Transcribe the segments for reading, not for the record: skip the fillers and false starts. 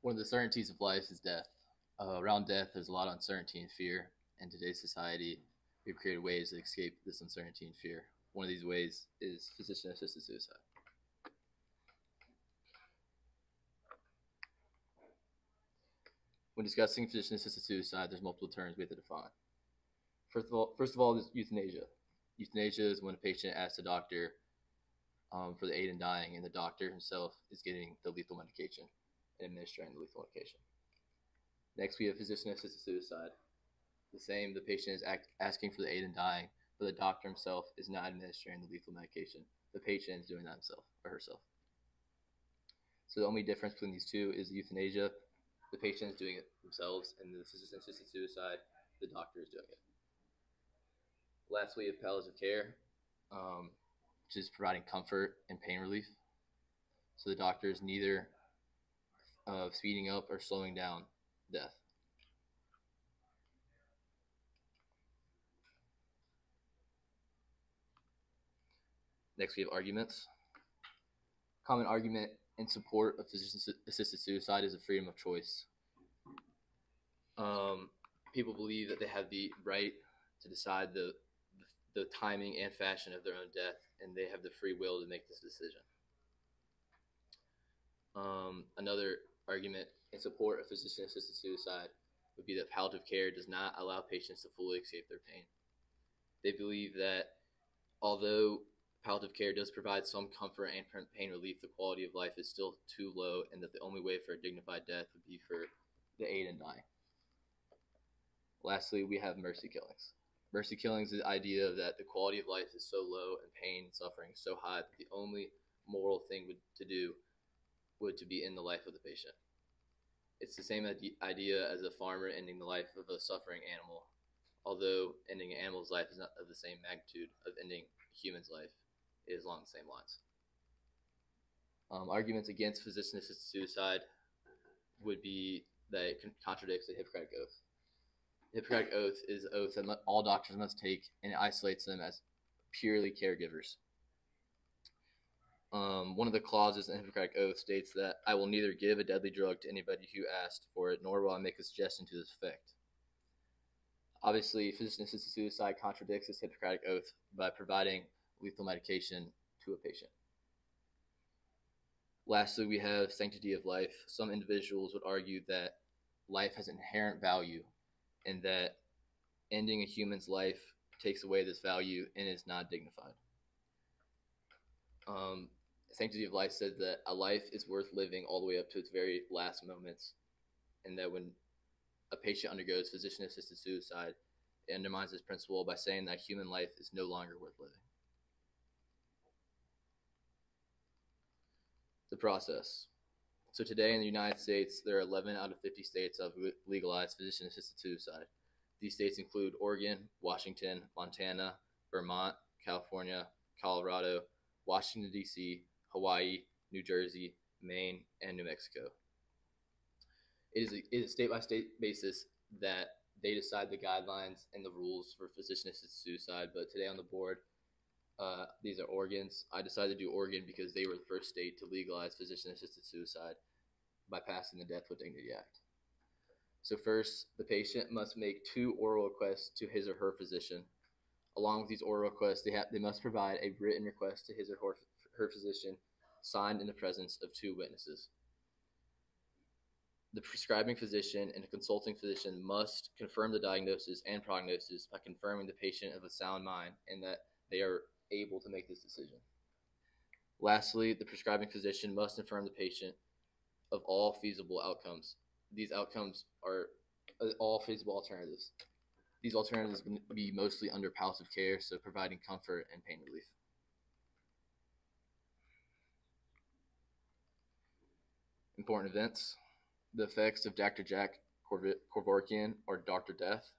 One of the certainties of life is death. Around death, there's a lot of uncertainty and fear. In today's society, we've created ways to escape this uncertainty and fear. One of these ways is physician assisted suicide. When discussing physician assisted suicide, there's multiple terms we have to define. First of all, there's euthanasia. Euthanasia is when a patient asks the doctor for the aid in dying, and the doctor himself is getting the lethal medication and administering the lethal medication. Next, we have physician assisted suicide. The same, the patient is asking for the aid in dying, but the doctor himself is not administering the lethal medication. The patient is doing that himself or herself. So the only difference between these two is euthanasia, the patient is doing it themselves, and the physician assisted suicide, the doctor is doing it. Lastly, we have palliative care, which is providing comfort and pain relief. So the doctor is neither speeding up or slowing down death. Next, we have arguments. Common argument in support of physician-assisted suicide is the freedom of choice. People believe that they have the right to decide the timing and fashion of their own death, and they have the free will to make this decision. Another argument in support of physician-assisted suicide would be that palliative care does not allow patients to fully escape their pain. They believe that although palliative care does provide some comfort and pain relief, the quality of life is still too low, and that the only way for a dignified death would be for the aid in dying. Lastly, we have mercy killings. Mercy killings is the idea that the quality of life is so low and pain and suffering is so high that the only moral thing to do would to be in the life of the patient. It's the same idea as a farmer ending the life of a suffering animal, although ending an animal's life is not of the same magnitude of ending a human's life. It is along the same lines. Arguments against physician-assisted suicide would be that it contradicts the Hippocratic Oath. The Hippocratic Oath is an oath that all doctors must take, and it isolates them as purely caregivers. One of the clauses in the Hippocratic Oath states that I will neither give a deadly drug to anybody who asked for it, nor will I make a suggestion to this effect. Obviously, physician-assisted suicide contradicts this Hippocratic Oath by providing lethal medication to a patient. Lastly, we have sanctity of life. Some individuals would argue that life has inherent value and that ending a human's life takes away this value and is not dignified. Sanctity of life says that a life is worth living all the way up to its very last moments, and that when a patient undergoes physician-assisted suicide, it undermines this principle by saying that human life is no longer worth living. The process. So today in the United States, there are 11 out of 50 states that have legalized physician-assisted suicide. These states include Oregon, Washington, Montana, Vermont, California, Colorado, Washington, D.C., Hawaii, New Jersey, Maine, and New Mexico. It is a state-by-state basis that they decide the guidelines and the rules for physician-assisted suicide, but today on the board, these are Oregon's. I decided to do Oregon because they were the first state to legalize physician-assisted suicide by passing the Death with Dignity Act. So first, the patient must make 2 oral requests to his or her physician. Along with these oral requests, they must provide a written request to his or her physician, signed in the presence of 2 witnesses. The prescribing physician and the consulting physician must confirm the diagnosis and prognosis by confirming the patient of a sound mind and that they are able to make this decision. Lastly, the prescribing physician must inform the patient of all feasible outcomes. These outcomes are all feasible alternatives. These alternatives would be mostly under palliative care, so providing comfort and pain relief. Important events. The effects of Dr. Jack Kevorkian, or Dr. Death.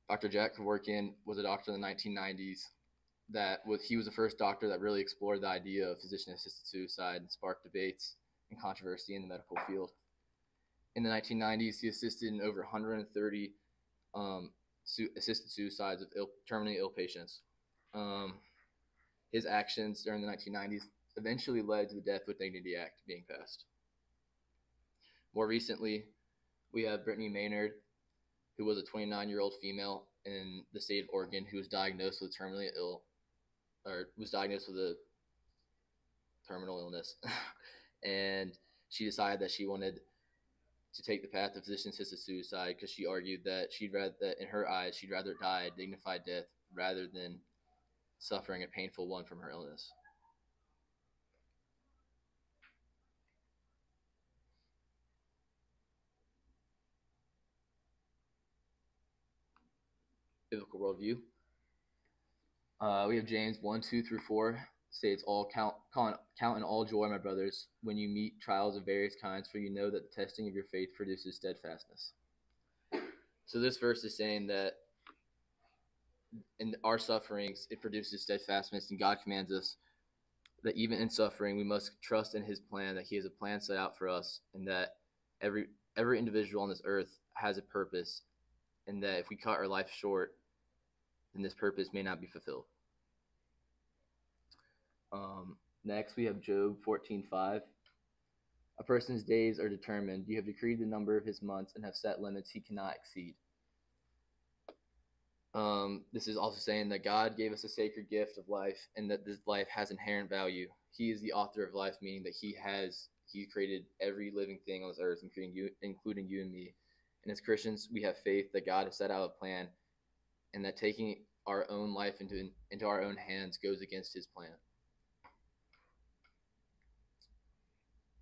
Dr. Jack Kevorkian was a doctor in the 1990s. He was the first doctor that really explored the idea of physician-assisted suicide and sparked debates and controversy in the medical field. In the 1990s, he assisted in over 130 assisted suicides of terminally ill patients. His actions during the 1990s eventually led to the Death with Dignity Act being passed. More recently, we have Brittany Maynard, who was a 29-year-old female in the state of Oregon who was diagnosed with terminally ill, or was diagnosed with a terminal illness, and she decided that she wanted to take the path of physician-assisted suicide because she argued that in her eyes, she'd rather die a dignified death rather than suffering a painful one from her illness. Biblical worldview. We have James 1:2-4 states, "All count in all joy, my brothers, when you meet trials of various kinds, for you know that the testing of your faith produces steadfastness." So this verse is saying that in our sufferings, it produces steadfastness, and God commands us that even in suffering, we must trust in His plan, that He has a plan set out for us, and that every individual on this earth has a purpose, and that if we cut our life short, then this purpose may not be fulfilled. Next, we have Job 14:5. A person's days are determined. You have decreed the number of his months and have set limits he cannot exceed. This is also saying that God gave us a sacred gift of life, and that this life has inherent value. He is the author of life, meaning that He created every living thing on this earth, including you and me. And as Christians, we have faith that God has set out a plan, and that taking our own life into our own hands goes against His plan.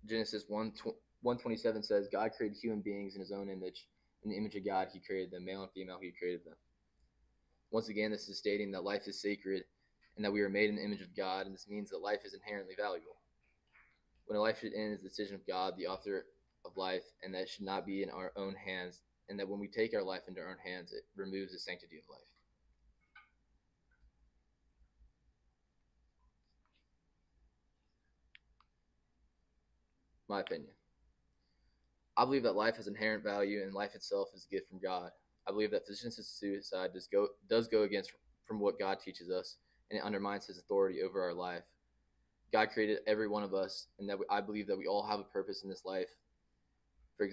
Genesis 1:27 says, God created human beings in His own image. In the image of God, He created them. Male and female, He created them. Once again, this is stating that life is sacred and that we are made in the image of God, and this means that life is inherently valuable. When a life should end is the decision of God, the author of life, and that should not be in our own hands, and that when we take our life into our own hands, it removes the sanctity of life. My opinion. I believe that life has inherent value, and life itself is a gift from God. I believe that physician-assisted suicide does go against from what God teaches us, and it undermines His authority over our life. God created every one of us, and that I believe that we all have a purpose in this life. For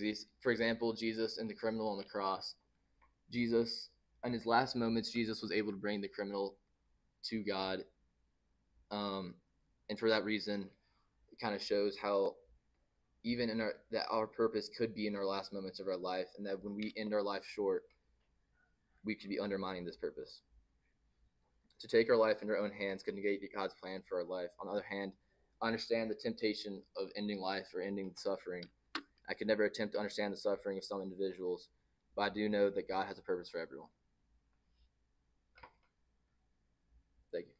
example, Jesus and the criminal on the cross. Jesus, in His last moments, Jesus was able to bring the criminal to God, and for that reason, it kind of shows how even that our purpose could be in our last moments of our life, and that when we end our life short, we could be undermining this purpose. To take our life into our own hands could negate God's plan for our life. On the other hand, I understand the temptation of ending life or ending suffering. I could never attempt to understand the suffering of some individuals, but I do know that God has a purpose for everyone. Thank you.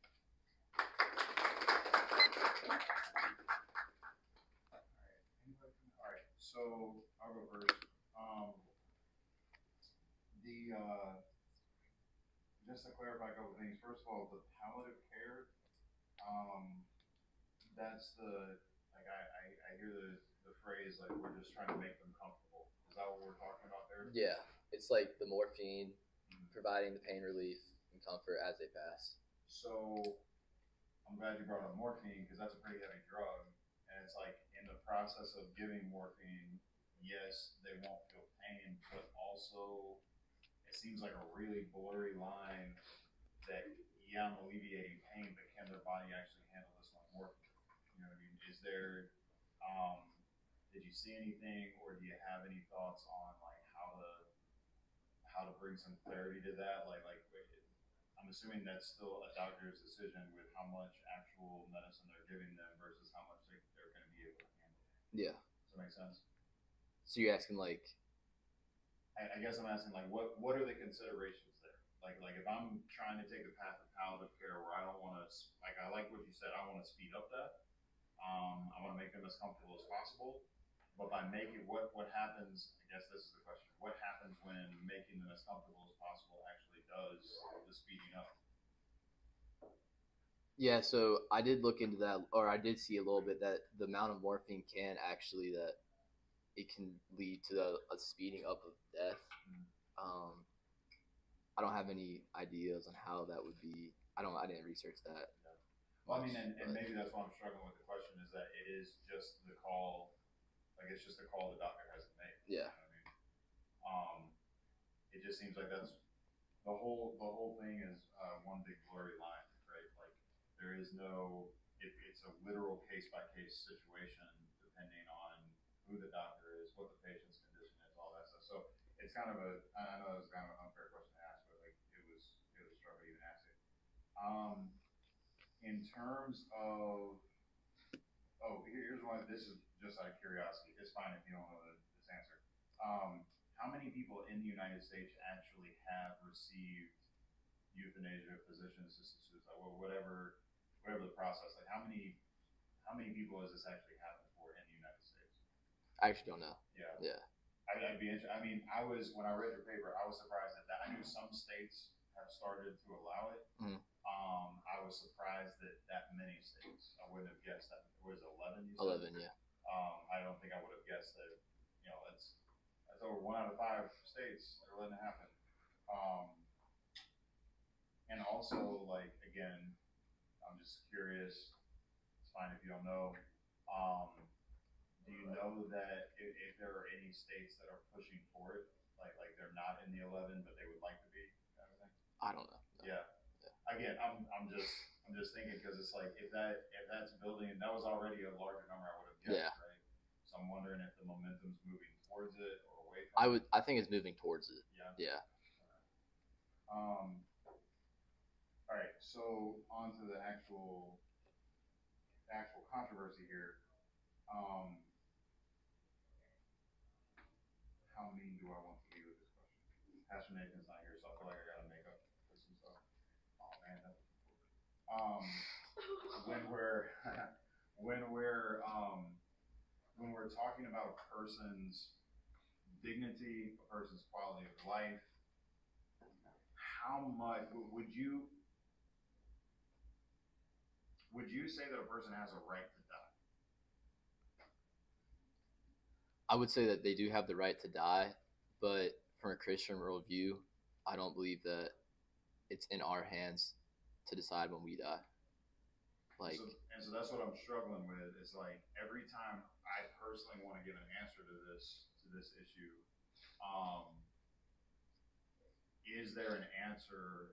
All right. So I'll go first. Just to clarify a couple of things. First of all, the palliative care. That's the like I hear the phrase like we're just trying to make them comfortable. Is that what we're talking about there? Yeah, it's like the morphine, providing the pain relief and comfort as they pass. So I'm glad you brought up morphine because that's a pretty heavy drug, and it's like in the process of giving morphine, yes, they won't feel pain, but also it seems like a really blurry line that yeah, I'm alleviating pain, but can their body actually handle this like morphine? You know what I mean? Is there did you see anything or do you have any thoughts on like how to bring some clarity to that? I'm assuming that's still a doctor's decision with how much actual medicine they're giving them versus how much they're going to be able to handle. Yeah. Does that make sense? So you're asking like, I guess I'm asking like what are the considerations there? Like if I'm trying to take the path of palliative care where I don't want to like I like what you said, I want to speed up that. I want to make them as comfortable as possible. But by making what happens, I guess this is the question. What happens when making them as comfortable as possible actually does the speeding up? Yeah, so I did look into that, or I did see a little bit that the amount of morphine can actually that it can lead to a speeding up of death. I don't have any ideas on how that would be. I didn't research that. Yeah. Well, I mean, and maybe that's why I'm struggling with the question is that it is just the call, like it's just a call the doctor has to Yeah. You know what I mean? It just seems like that's the whole thing is one big blurry line, right? Like there is no it's a literal case by case situation depending on who the doctor is, what the patient's condition is, all that stuff. So it's kind of a I know it was kind of an unfair question to ask, but like it was struck me even ask it. In terms of here's one. This is just out of curiosity. It's fine if you don't know this answer. How many people in the United States actually have received euthanasia, physician-assisted suicide, whatever the process? Like how many people has this actually happened for in the United States? I actually don't know. Yeah, Yeah. I'd be interested. I mean, when I read your paper, I was surprised at that. I knew some states have started to allow it. Mm. I was surprised that many states. I wouldn't have guessed that. Was it 11? You said? 11, yeah. I don't think I would have guessed that. You know, that's over 1 out of 5 states that are letting it happen. And also, like again, I'm just curious. It's fine if you don't know. Do you know that if there are any states that are pushing for it, like they're not in the 11, but they would like to be, kind of thing? I don't know. No. Yeah. Again, I'm just thinking because it's like if that's building, that was already a larger number I would have guessed, right? So I'm wondering if the momentum's moving towards it or away from it. I think it's moving towards it. Yeah. All right. So on to the actual controversy here. How mean do I want to be with this question? Pastor Nathan's not here, so I feel like I gotta make up for some stuff. Oh man, that's when we're when we're talking about a person's dignity, a person's quality of life, how much would you say that a person has a right to die? I would say that they do have the right to die, but from a Christian worldview, I don't believe that it's in our hands to decide when we die. Like, so that's what I'm struggling with. Is like every time I personally want to give an answer to this issue, is there an answer?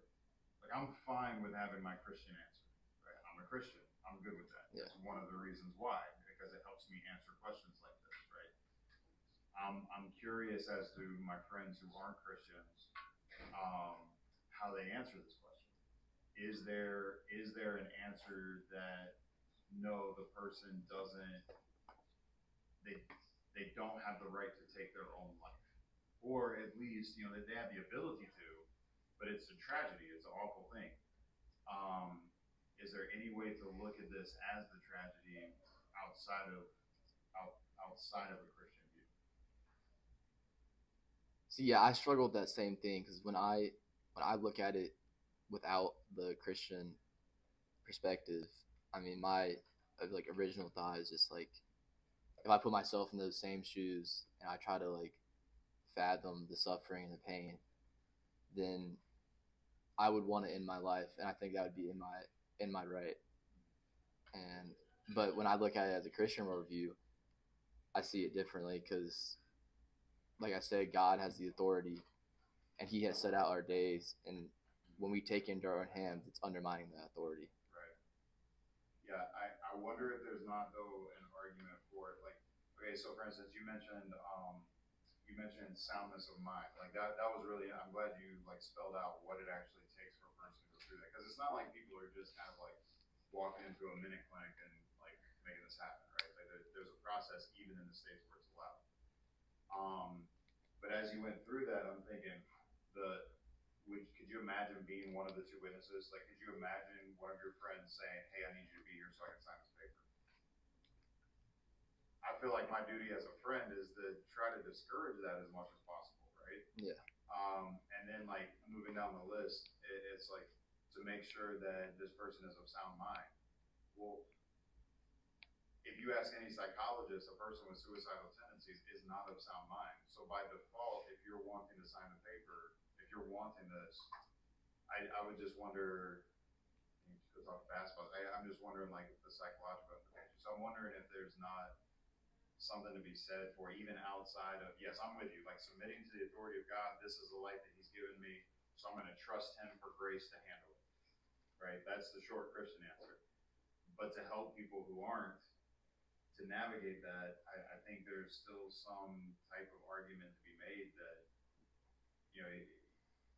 Like I'm fine with having my Christian answer. Right? I'm a Christian. I'm good with that. Yeah. That's one of the reasons why, because it helps me answer questions like this. Right? I'm curious as to my friends who aren't Christians, how they answer this question. Is there an answer that no, the person doesn't, they don't have the right to take their own life, or at least they have the ability to, but it's a tragedy, it's an awful thing. Is there any way to look at this as the tragedy outside of a Christian view? See, yeah, I struggle with that same thing because when I look at it without the Christian perspective, I mean, my like original thought is just like if I put myself in those same shoes and I try to like fathom the suffering and the pain, then I would want to end my life, and I think that would be in my right. But when I look at it as a Christian worldview, I see it differently because, like I said, God has the authority, and He has set out our days, and when we take into our own hands, it's undermining that authority. Right. Yeah, I wonder if there's not though an argument for it. Like, okay, so for instance, you mentioned soundness of mind. Like that was really. I'm glad you like spelled out what it actually takes for a person to go through that, because it's not like people are just kind of like walking into a minute clinic and like making this happen, right? Like there's a process even in the states where it's allowed. But as you went through that, I'm thinking could you imagine being one of the two witnesses? Like, could you imagine one of your friends saying, "Hey, I need you to be here so I can sign this paper"? I feel like my duty as a friend is to try to discourage that as much as possible, right? Yeah. And then like moving down the list, it's like to make sure that this person is of sound mind. Well, if you ask any psychologist, a person with suicidal tendencies is not of sound mind. So by default, if you're wanting to sign the paper, if you're wanting this, I would just wonder, to talk basketball, I'm just wondering like the psychological implications. So I'm wondering if there's not something to be said for even outside of, yes, I'm with you, like submitting to the authority of God. This is the life that He's given me, so I'm going to trust Him for grace to handle it. Right? That's the short Christian answer. But to help people who aren't to navigate that, I think there's still some type of argument to be made that, you know,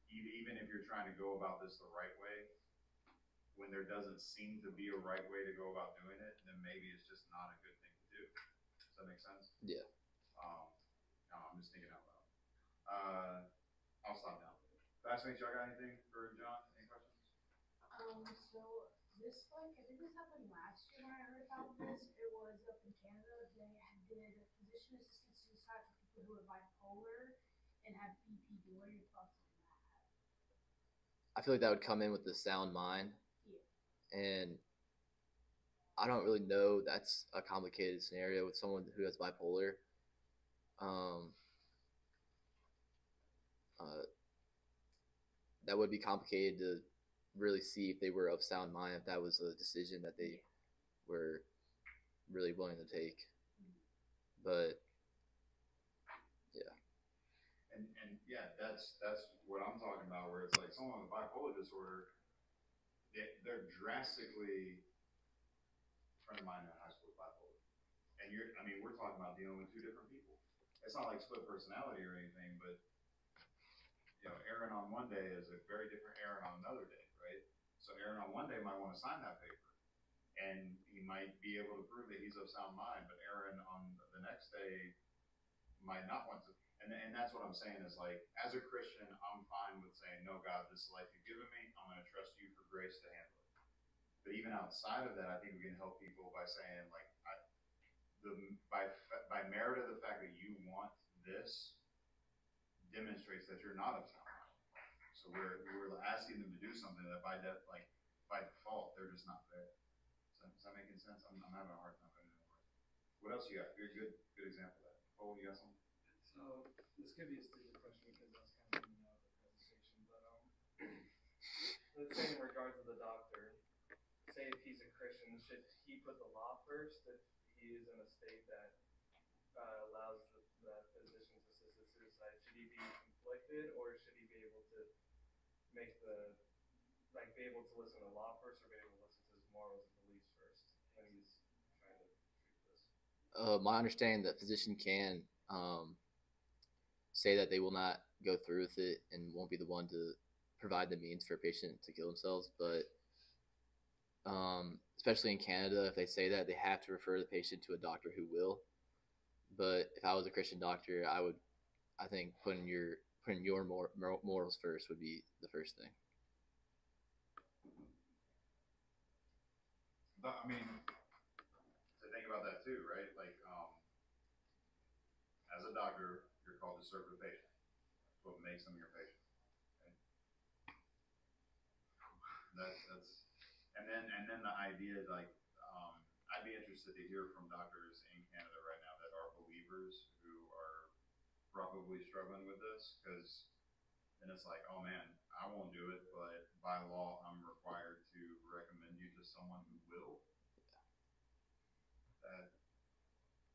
even if you're trying to go about this the right way, when there doesn't seem to be a right way to go about doing it, then maybe it's just not a good thing to do. Does that make sense? Yeah. No, I'm just thinking out loud. I'll stop now. Classmates, y'all got anything for John? Any questions? So this, like, I think this happened last year when I heard about this. It was up in Canada. They did physician-assisted suicide for people who are bipolar and have BPD. What are your thoughts on that? I feel like that would come in with the sound mind, Yeah. and I don't really know. That's a complicated scenario with someone who has bipolar. That would be complicated to really see if they were of sound mind, if that was a decision that they were really willing to take. But yeah. And yeah, that's what I'm talking about, where it's like someone with bipolar disorder, they're drastically, a friend of mine in high school with bipolar. And we're talking about dealing with two different people. It's not like split personality or anything, but you know, Aaron on one day is a very different Aaron on another day, right? So Aaron on one day might want to sign that paper, and he might be able to prove that he's of sound mind, but Aaron on the next day might not want to. And that's what I'm saying is, like, as a Christian, I'm fine with saying, no, God, this is the life you've given me. I'm going to trust you for grace to handle it. But even outside of that, I think we can help people by saying, like, by merit of the fact that you want this demonstrates that you're not of sound mind. So we're asking them to do something that by default they're just not there. Is that making sense? I'm having a hard time putting it in words. What else you got? You're a good example of that. Oh, you got something? So this could be a stupid question because that's kind of coming out of the presentation, but let's say in regards to the doctor, say if he's a Christian, should he put the law first if he is in a state that allows that physician's-assisted suicide? Should he be conflicted, or should he be able to make be able to listen to law first, or be able to listen to his morals and beliefs first when he's trying to treat this? My understanding that physician can say that they will not go through with it and won't be the one to provide the means for a patient to kill themselves. But especially in Canada, if they say that, they have to refer the patient to a doctor who will. But if I was a Christian doctor, I think putting your morals first would be the first thing. But to think about that too, right? Like, as a doctor, you're called to serve the patient. That's what makes them your patient. Okay? And then the idea, like, I'd be interested to hear from doctors in Canada right now that are believers who are probably struggling with this, because then it's like, oh man, I won't do it, but by law, I'm required to recommend you to someone who will.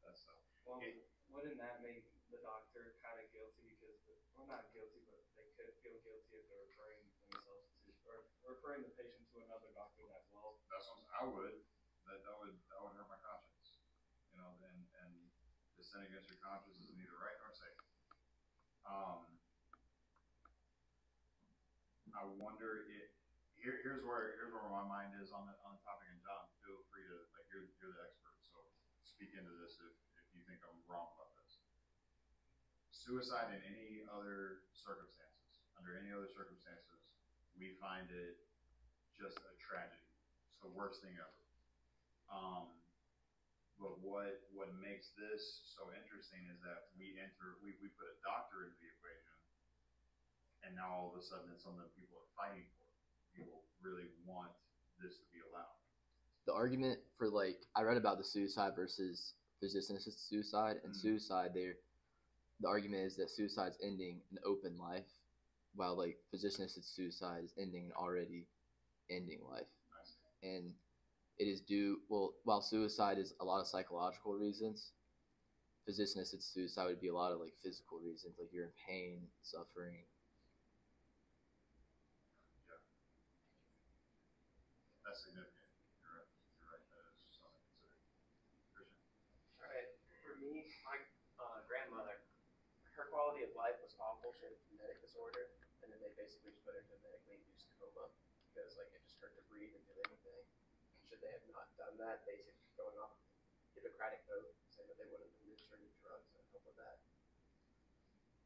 That's tough. Well, wouldn't that make the doctor kind of guilty well, not guilty, but they could feel guilty if they're referring themselves to, or referring the patient to another doctor that will? That's what I would. That would hurt my conscience. You know, and to sin against your conscience is neither right nor safe. I wonder here's where my mind is on the topic, and John, feel free to, like, you're the expert, so speak into this if you think I'm wrong about this. Suicide in any other circumstances, under any other circumstances, we find it just a tragedy. It's the worst thing ever. But what makes this so interesting is that we put a doctor into the equation, and now all of a sudden it's something people are fighting for. People really want this to be allowed. The argument for, like, I read about the suicide versus physician-assisted suicide, and suicide, the argument is that suicide's ending an open life, while, like, physician-assisted suicide is ending an already ending life. And it is while suicide is a lot of psychological reasons, physician assisted suicide would be a lot of like physical reasons, like you're in pain, suffering. Yeah, that's significant. You're right. You're right. That is something to consider. Christian. All right. For me, my grandmother, her quality of life was awful. She had a genetic disorder, and then they basically just put her into a medically induced coma because like it just hurt to breathe and do anything. Should they have not done that, they should be going off Hippocratic oath saying that they wouldn't administer any drugs and help with that.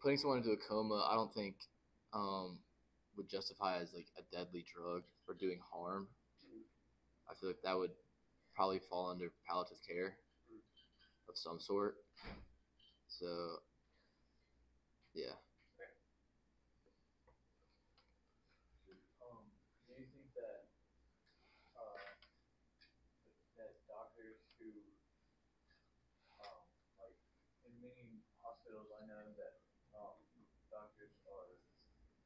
Putting someone into a coma, I don't think would justify as like a deadly drug or doing harm. I feel like that would probably fall under palliative care of some sort. So, yeah. Do you think that that doctors who like in many hospitals, I know that doctors are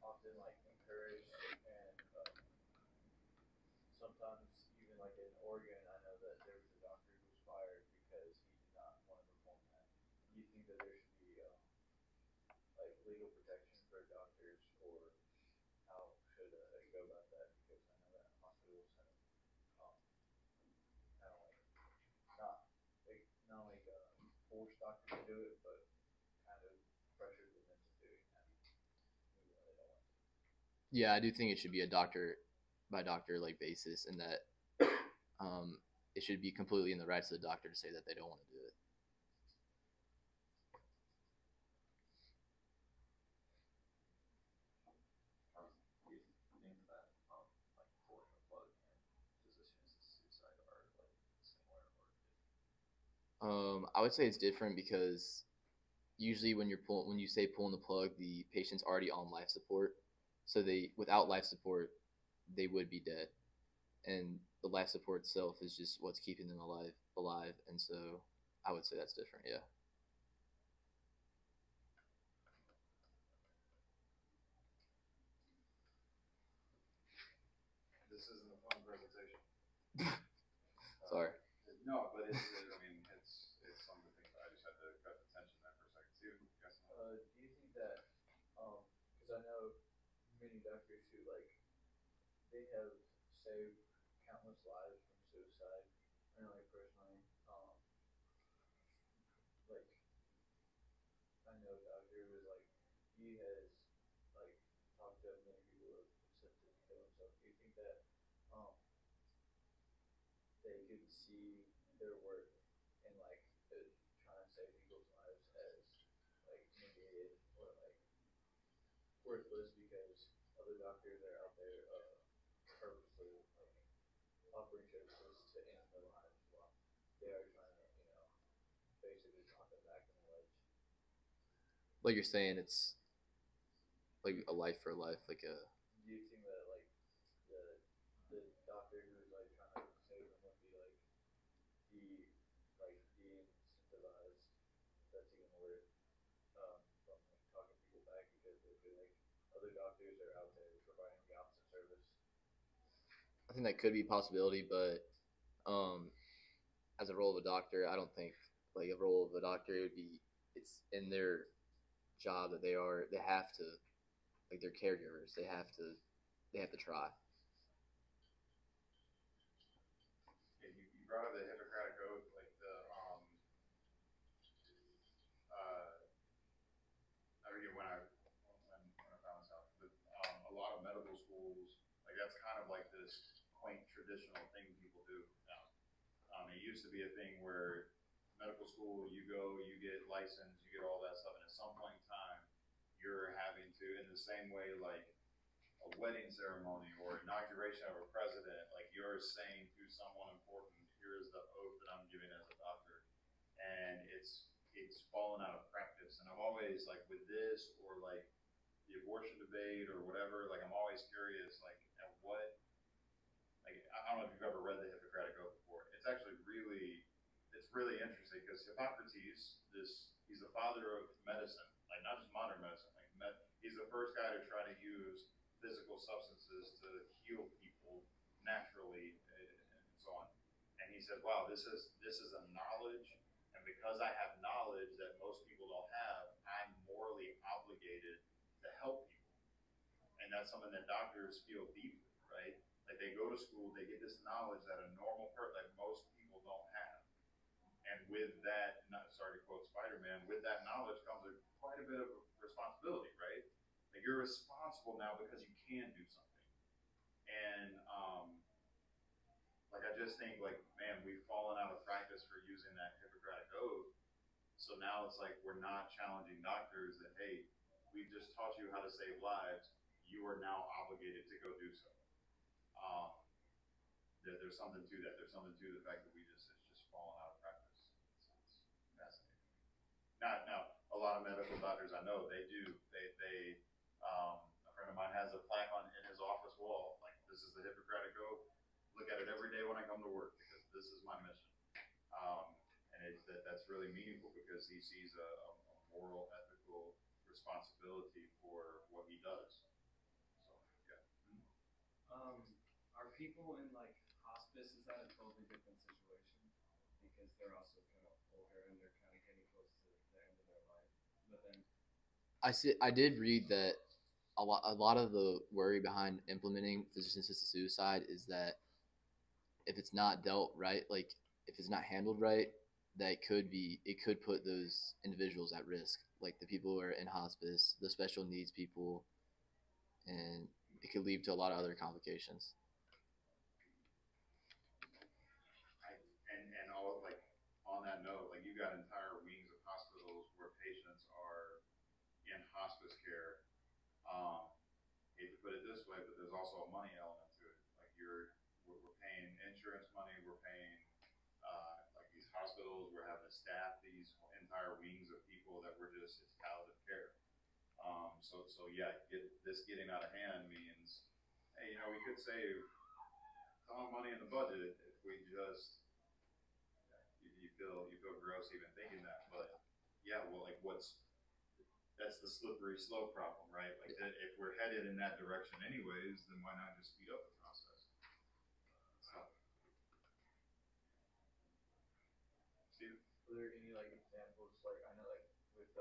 often like encouraged and sometimes even like in Oregon, I know that there was a doctor who was fired because he did not want to perform that. Do you think that there should be like legal protection for doctors, or how should you go about that? Because I know that hospitals have kind of like not like force doctors to do it, but kind of pressure them into doing that even when they don't want to. Yeah, I do think it should be a doctor by doctor like basis, and that it should be completely in the rights of the doctor to say that they don't want to do it. Do you think that like pulling the plug and physician-assisted suicide are like similar or different? I would say it's different because usually when you say pulling the plug, the patient's already on life support, so they without life support they would be dead, and the life support itself is just what's keeping them alive, and so I would say that's different. Yeah. This isn't a fun presentation. Sorry. No, but it's. I mean, it's something to think about. I just had to cut the tension there for a second. Steven, you got some? Do you think that, because I know many doctors who like they have saved countless lives from suicide. I know, like personally, like I know a doctor who is like he has like talked to many people who have attempted to kill himself. Do you think that um they could see their work in like trying to save people's lives as like negated or like worthless because other doctors are out there purposely like offering services to end their lives while they are trying to, basically knock them back in the ledge. Like you're saying, it's like a life for life, like a. Do you think that like the doctor who's like trying to save them would be like de-incentivized? That's even worse from like talking people back because they feel like other doctors are out there providing the opposite service. I think that could be a possibility, but as a role of a doctor, I don't think like a role of a doctor would be. It's in their job that they have to like they're caregivers. They have to try. Yeah, you brought up the Hippocratic Oath, like the I forget when I found this out, but a lot of medical schools, like that's kind of like this quaint traditional thing people do now. It used to be a thing where medical school, you go, you get licensed, you get all that stuff, and at some point in time, you're having to, in the same way like a wedding ceremony or inauguration of a president, like you're saying to someone important, here is the oath that I'm giving as a doctor, and it's fallen out of practice. And I'm always like with this or like the abortion debate or whatever, like I'm always curious, like at what, like I don't know if you've ever read the Hippocratic Oath before. It's actually it's really interesting because Hippocrates, he's the father of medicine, like not just modern medicine, like he's the first guy to try to use physical substances to heal people naturally and so on. And he said, "Wow, this is a knowledge, and because I have knowledge, knowledge that most people don't have, I'm morally obligated to help people. And that's something that doctors feel deeply, right? Like they go to school, they get this knowledge that a normal person, like most people don't have. And with that, not sorry to quote Spider-Man, with that knowledge comes quite a bit of responsibility, right? Like you're responsible now because you can do something. And like I just think like, man, we've fallen out of practice for using that Hippocratic oath. So now it's like we're not challenging doctors that, hey, we've just taught you how to save lives. You are now obligated to go do so. Um, there's something to that. There's something to the fact that it's just fallen out of practice. It's fascinating. Now, a lot of medical doctors I know, they do. A friend of mine has a plaque in his office wall. Like, this is the Hippocratic Oath. Look at it every day when I come to work because this is my mission. And that's really meaningful because he sees a moral, ethical responsibility for what he does. So, yeah. Are people in like hospice, is that a totally different situation? Because they're also kind of older and they're kind of getting close to the end of their life. But then I did read that a lot of the worry behind implementing physician-assisted suicide is that if it's not dealt right, like if it's not handled right, that it could put those individuals at risk, like the people who are in hospice, the special needs people, and it could lead to a lot of other complications. And all like on that note, like you got entire wings of hospitals where patients are in hospice care. Hate to put it this way, but there's also a money element to it. Like we're paying insurance money, we're paying like these hospitals, we're having to staff these entire wings of people that we're just it's palliative care. So yeah, getting out of hand means, hey, we could save a ton of money in the budget if we just you feel gross even thinking that, but yeah, well, like that's the slippery slope problem, right? Like that, if we're headed in that direction anyways, then why not just speed up the process? So, Steve? Are there any like examples? Like I know like with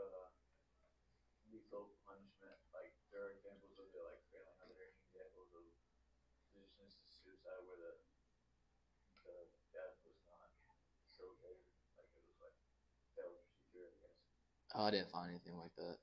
lethal punishment, like there are examples of it like failing. Are there any examples of physician-assisted suicide where the death was not facilitated, like it was like failed procedure, I guess? Oh, I didn't find anything like that.